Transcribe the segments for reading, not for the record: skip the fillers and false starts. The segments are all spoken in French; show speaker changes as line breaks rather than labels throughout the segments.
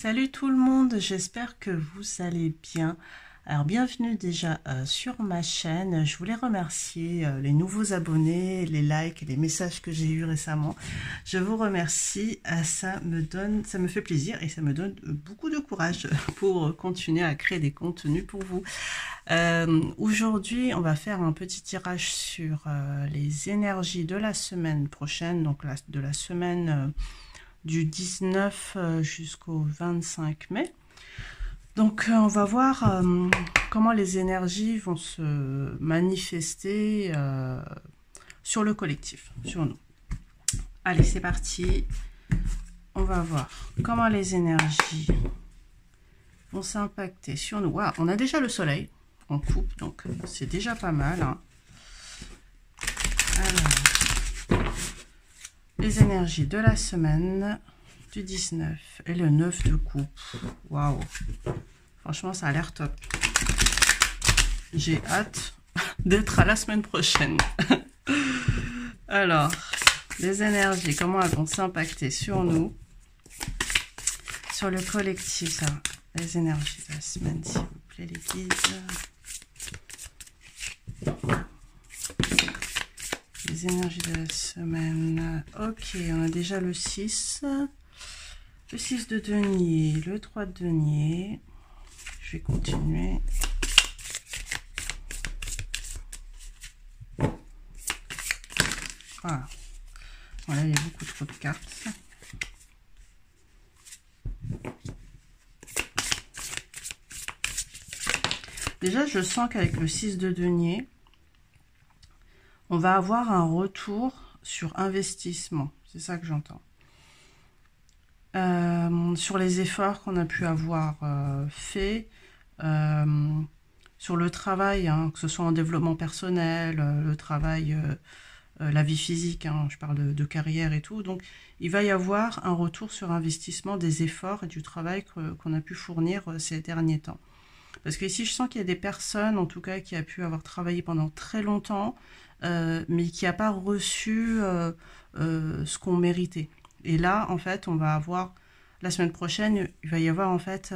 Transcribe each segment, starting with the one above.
Salut tout le monde, j'espère que vous allez bien. Alors bienvenue déjà sur ma chaîne. Je voulais remercier les nouveaux abonnés, les likes et les messages que j'ai eus récemment. Je vous remercie, ça me fait plaisir et ça me donne beaucoup de courage pour continuer à créer des contenus pour vous. Aujourd'hui, on va faire un petit tirage sur les énergies de la semaine prochaine, donc de la semaine du 19 jusqu'au 25 mai. Donc on va voir comment les énergies vont se manifester sur le collectif, sur nous. Allez, c'est parti. On va voir comment les énergies vont s'impacter sur nous. Wow, on a déjà le soleil en coupe, donc c'est déjà pas mal. Hein. Alors, les énergies de la semaine du 19 et le 9 de coupe. Waouh! Franchement, ça a l'air top. J'ai hâte d'être à la semaine prochaine. Alors, les énergies, comment elles vont s'impacter sur nous, sur le collectif, ça. Les énergies de la semaine, s'il vous plaît, les guides. Les énergies de la semaine. Ok, on a déjà le 6. Le 6 de denier, le 3 de denier. Je vais continuer. Voilà. Voilà, il y a beaucoup trop de cartes. Déjà, je sens qu'avec le 6 de denier, on va avoir un retour sur investissement. C'est ça que j'entends. Sur les efforts qu'on a pu avoir fait, sur le travail, hein, que ce soit en développement personnel, le travail, la vie physique, hein, je parle de carrière et tout. Donc, il va y avoir un retour sur investissement des efforts et du travail qu'on a pu fournir ces derniers temps. Parce que ici, je sens qu'il y a des personnes, en tout cas, qui a pu avoir travaillé pendant très longtemps, mais qui n'a pas reçu ce qu'on méritait. Et là, en fait, on va avoir, la semaine prochaine, il va y avoir en fait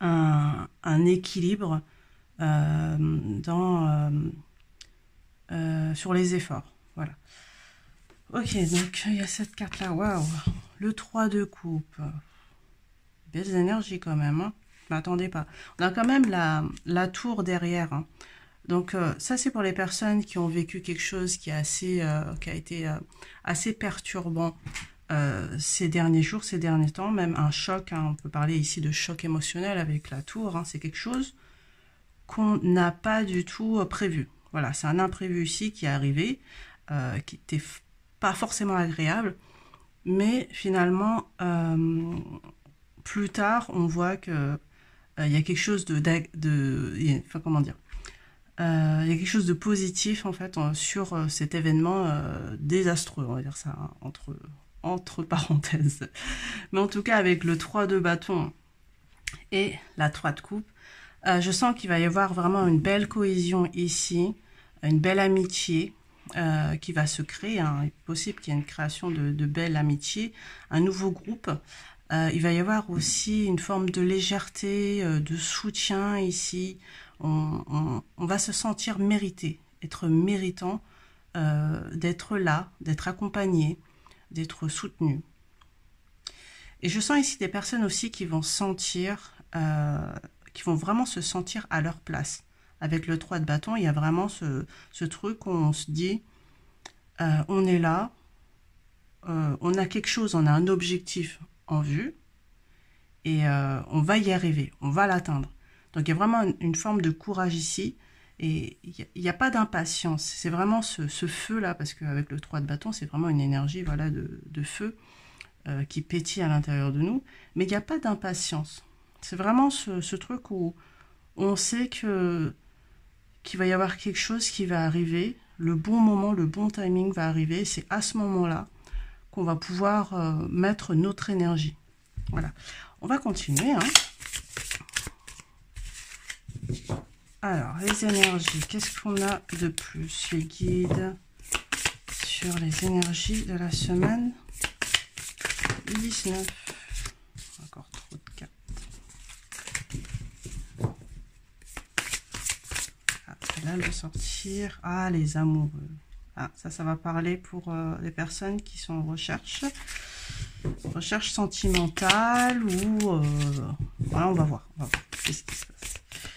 un équilibre sur les efforts. Voilà. Ok, donc il y a cette carte-là. Waouh! Le 3 de coupe. Belles énergies quand même. Hein. Je ne m'attendais pas. On a quand même la tour derrière. Hein. Donc ça, c'est pour les personnes qui ont vécu quelque chose qui a été assez perturbant ces derniers jours, ces derniers temps, même un choc. Hein, on peut parler ici de choc émotionnel avec la tour. Hein, c'est quelque chose qu'on n'a pas du tout prévu. Voilà, c'est un imprévu ici qui est arrivé, qui n'était pas forcément agréable, mais finalement, plus tard, on voit que il y a quelque chose enfin, comment dire, il y a quelque chose de positif en fait sur cet événement désastreux, on va dire ça, hein, entre parenthèses. Mais en tout cas, avec le 3 de bâton et la 3 de coupe, je sens qu'il va y avoir vraiment une belle cohésion ici, une belle amitié qui va se créer. Hein. Il est possible qu'il y ait une création de belles amitiés, un nouveau groupe. Il va y avoir aussi une forme de légèreté, de soutien ici. On va se sentir mérité, être méritant, d'être là, d'être accompagné, d'être soutenu. Et je sens ici des personnes aussi qui vont sentir, qui vont vraiment se sentir à leur place. Avec le 3 de bâton, il y a vraiment ce truc où on se dit, on est là, on a quelque chose, on a un objectif en vue, et on va y arriver, on va l'atteindre. Donc il y a vraiment une forme de courage ici, et il n'y a pas d'impatience, c'est vraiment ce feu-là, parce qu'avec le 3 de bâton, c'est vraiment une énergie voilà, de feu qui pétille à l'intérieur de nous, mais il n'y a pas d'impatience. C'est vraiment ce truc où on sait qu'il va y avoir quelque chose qui va arriver, le bon moment, le bon timing va arriver, c'est à ce moment-là qu'on va pouvoir mettre notre énergie. Voilà, on va continuer. Hein. Alors, les énergies, qu'est-ce qu'on a de plus? Les guides sur les énergies de la semaine 19. là le sortir. Ah, les amoureux. Ah, ça va parler pour les personnes qui sont en recherche sentimentale ou... voilà, on va voir. Qu'est-ce qui se passe.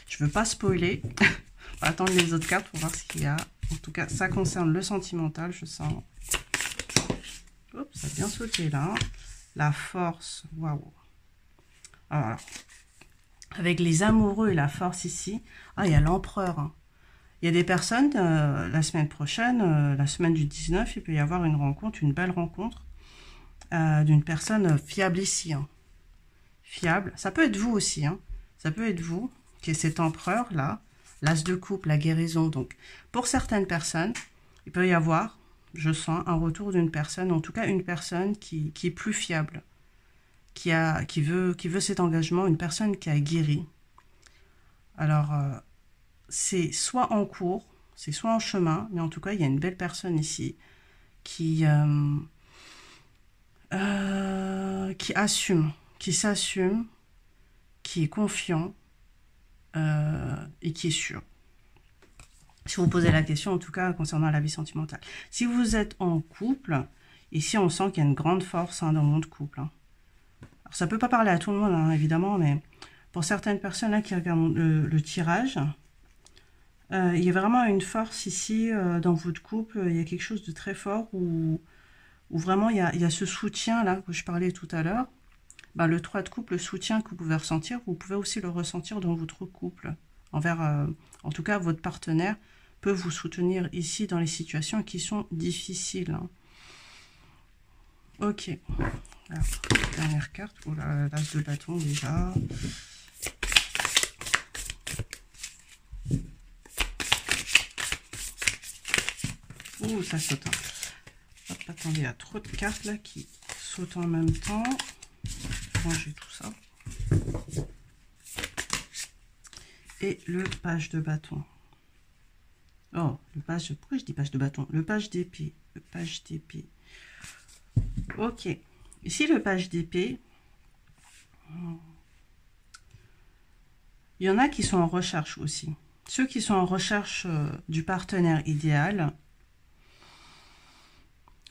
Je veux pas spoiler. On va attendre les autres cartes pour voir ce qu'il y a. En tout cas, ça concerne le sentimental, je sens. Oups, ça a bien sauté là. La force, waouh. Alors, avec les amoureux et la force ici, ah, il y a l'empereur. Hein. Il y a des personnes, la semaine prochaine, la semaine du 19, il peut y avoir une rencontre, une belle rencontre d'une personne fiable ici. Hein. Fiable, ça peut être vous aussi. Hein. Ça peut être vous, qui est cet empereur là, l'as de coupe, la guérison. Donc, pour certaines personnes, il peut y avoir, je sens, un retour d'une personne, en tout cas une personne qui est plus fiable. Qui veut cet engagement, une personne qui a guéri. Alors, c'est soit en cours, c'est soit en chemin, mais en tout cas, il y a une belle personne ici qui assume, qui s'assume, qui est confiant et qui est sûr. Si vous posez la question, en tout cas, concernant la vie sentimentale. Si vous êtes en couple, ici, on sent qu'il y a une grande force dans votre couple. Hein. Alors, ça ne peut pas parler à tout le monde, hein, évidemment, mais pour certaines personnes là, qui regardent le tirage, il y a vraiment une force ici dans votre couple. Il y a quelque chose de très fort où vraiment il y a ce soutien là que je parlais tout à l'heure. Ben, le 3 de coupe, le soutien que vous pouvez ressentir, vous pouvez aussi le ressentir dans votre couple. Envers, en tout cas, votre partenaire peut vous soutenir ici dans les situations qui sont difficiles. Hein. Ok. Alors, dernière carte. Oh là, l'as de bâton déjà. Ouh, ça saute. Hop, attendez, il y a trop de cartes là qui sautent en même temps. Ranger tout ça. Et le page de bâton. Oh, le page... Pourquoi je dis page de bâton? Le page d'épée. Le page d'épée. Ok. Ici, le page d'épée. Il y en a qui sont en recherche aussi. Ceux qui sont en recherche du partenaire idéal,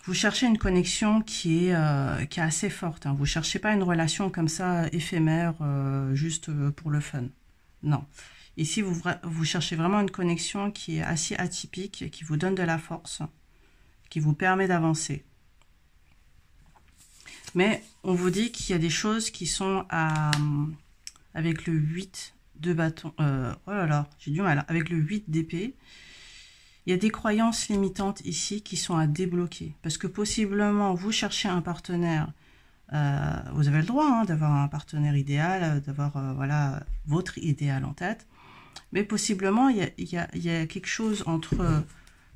vous cherchez une connexion qui est assez forte. Hein. Vous ne cherchez pas une relation comme ça, éphémère, juste pour le fun. Non. Ici, vous cherchez vraiment une connexion qui est assez atypique, qui vous donne de la force, qui vous permet d'avancer. Mais on vous dit qu'il y a des choses qui sont avec le 8 de bâton. Oh là là, j'ai du mal. Avec le 8 d'épée, il y a des croyances limitantes ici qui sont à débloquer. Parce que possiblement, vous cherchez un partenaire. Vous avez le droit hein, d'avoir un partenaire idéal, d'avoir voilà, votre idéal en tête. Mais possiblement, il y a quelque chose entre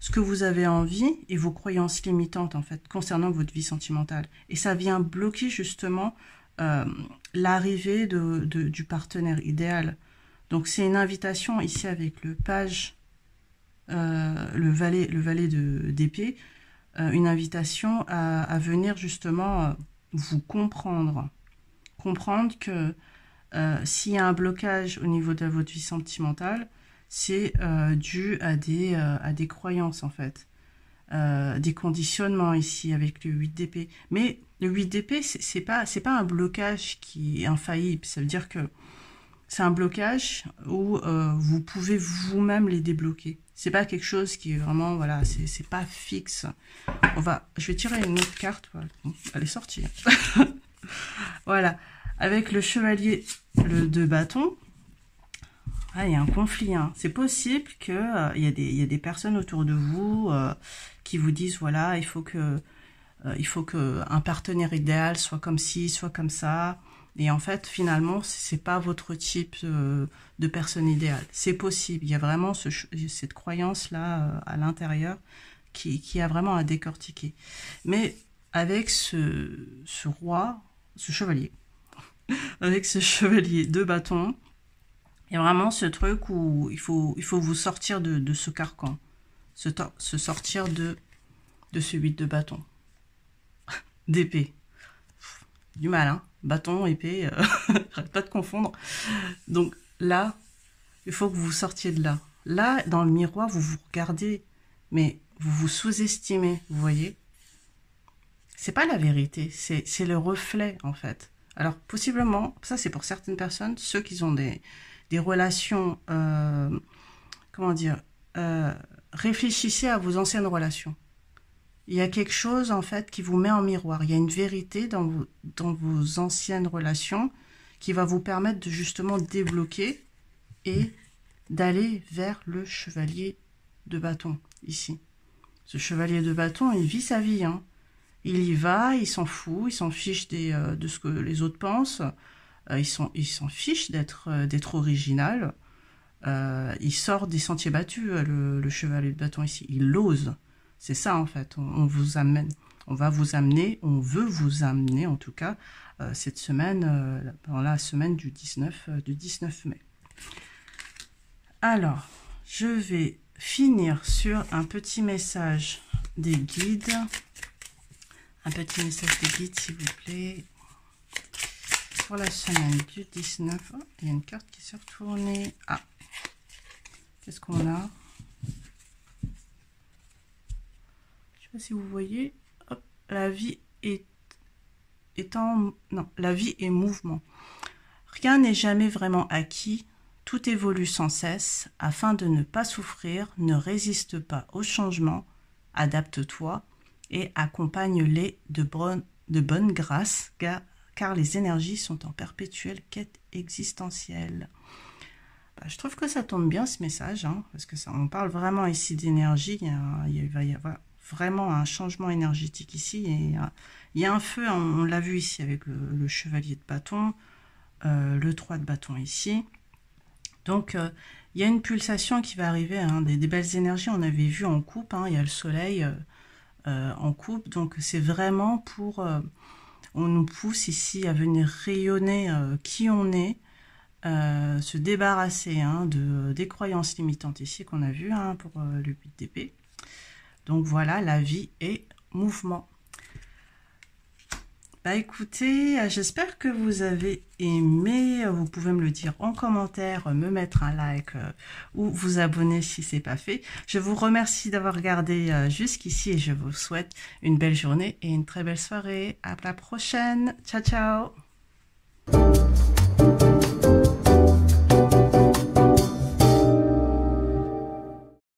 ce que vous avez envie et vos croyances limitantes, en fait, concernant votre vie sentimentale. Et ça vient bloquer, justement, l'arrivée du partenaire idéal. Donc, c'est une invitation, ici, avec le page, le valet d'épée, une invitation à venir, justement, vous comprendre. Comprendre que s'il y a un blocage au niveau de votre vie sentimentale, c'est dû à des croyances, en fait. Des conditionnements ici, avec le 8 d'épée. Mais le 8 d'épée, c'est pas un blocage qui est infaillible. Ça veut dire que c'est un blocage où vous pouvez vous-même les débloquer. C'est pas quelque chose qui est vraiment, voilà, c'est pas fixe. Je vais tirer une autre carte. Voilà. Bon, elle est sortie. Voilà. Avec le chevalier de bâton, ah, il y a un conflit. Hein. C'est possible qu'il y a des personnes autour de vous qui vous disent, voilà, il faut que un partenaire idéal soit comme ci, soit comme ça. Et en fait, finalement, c'est pas votre type de personne idéale. C'est possible. Il y a vraiment cette croyance-là à l'intérieur qui a vraiment à décortiquer. Mais avec ce roi, ce chevalier, avec ce chevalier de bâton, il y a vraiment ce truc où il faut vous sortir de ce carcan, se sortir de ce 8 de bâton, d'épée. Du mal, hein. Bâton, épée, j'arrête pas de confondre. Donc là, il faut que vous sortiez de là. Là, dans le miroir, vous vous regardez, mais vous vous sous-estimez, vous voyez. C'est pas la vérité, c'est le reflet, en fait. Alors, possiblement, ça c'est pour certaines personnes, ceux qui ont des relations, comment dire, réfléchissez à vos anciennes relations. Il y a quelque chose, en fait, qui vous met en miroir. Il y a une vérité dans vos anciennes relations qui va vous permettre de justement débloquer et d'aller vers le chevalier de bâton, ici. Ce chevalier de bâton, il vit sa vie, hein. Il y va, il s'en fout, il s'en fiche de ce que les autres pensent, il s'en fiche d'être original, il sort des sentiers battus, le chevalier de bâton ici, il ose. C'est ça en fait, on vous amène, on va vous amener, on veut vous amener en tout cas, cette semaine, dans la semaine du 19 mai. Alors, je vais finir sur un petit message des guides. Un petit message des guides, s'il vous plaît. Pour la semaine du 19. Oh, il y a une carte qui s'est retournée. Ah, qu'est-ce qu'on a? Je ne sais pas si vous voyez. Hop, la vie est en... Non, la vie est mouvement. Rien n'est jamais vraiment acquis. Tout évolue sans cesse. Afin de ne pas souffrir, ne résiste pas au changement. Adapte-toi et accompagne-les de bonne grâce, car les énergies sont en perpétuelle quête existentielle. Bah, je trouve que ça tombe bien ce message, hein, parce que ça, on parle vraiment ici d'énergie, il va y avoir vraiment un changement énergétique ici, et il y a un feu, on l'a vu ici avec le chevalier de bâton, le 3 de bâton ici. Donc, il y a une pulsation qui va arriver, hein, des belles énergies, on avait vu en coupe, hein, il y a le soleil en coupe, donc c'est vraiment pour, on nous pousse ici à venir rayonner qui on est, se débarrasser, hein, des croyances limitantes ici qu'on a vu, hein, pour le 8 d'épée. Donc voilà, la vie est mouvement. Bah écoutez, j'espère que vous avez aimé. Vous pouvez me le dire en commentaire, me mettre un like ou vous abonner si ce n'est pas fait. Je vous remercie d'avoir regardé jusqu'ici et je vous souhaite une belle journée et une très belle soirée. À la prochaine. Ciao, ciao.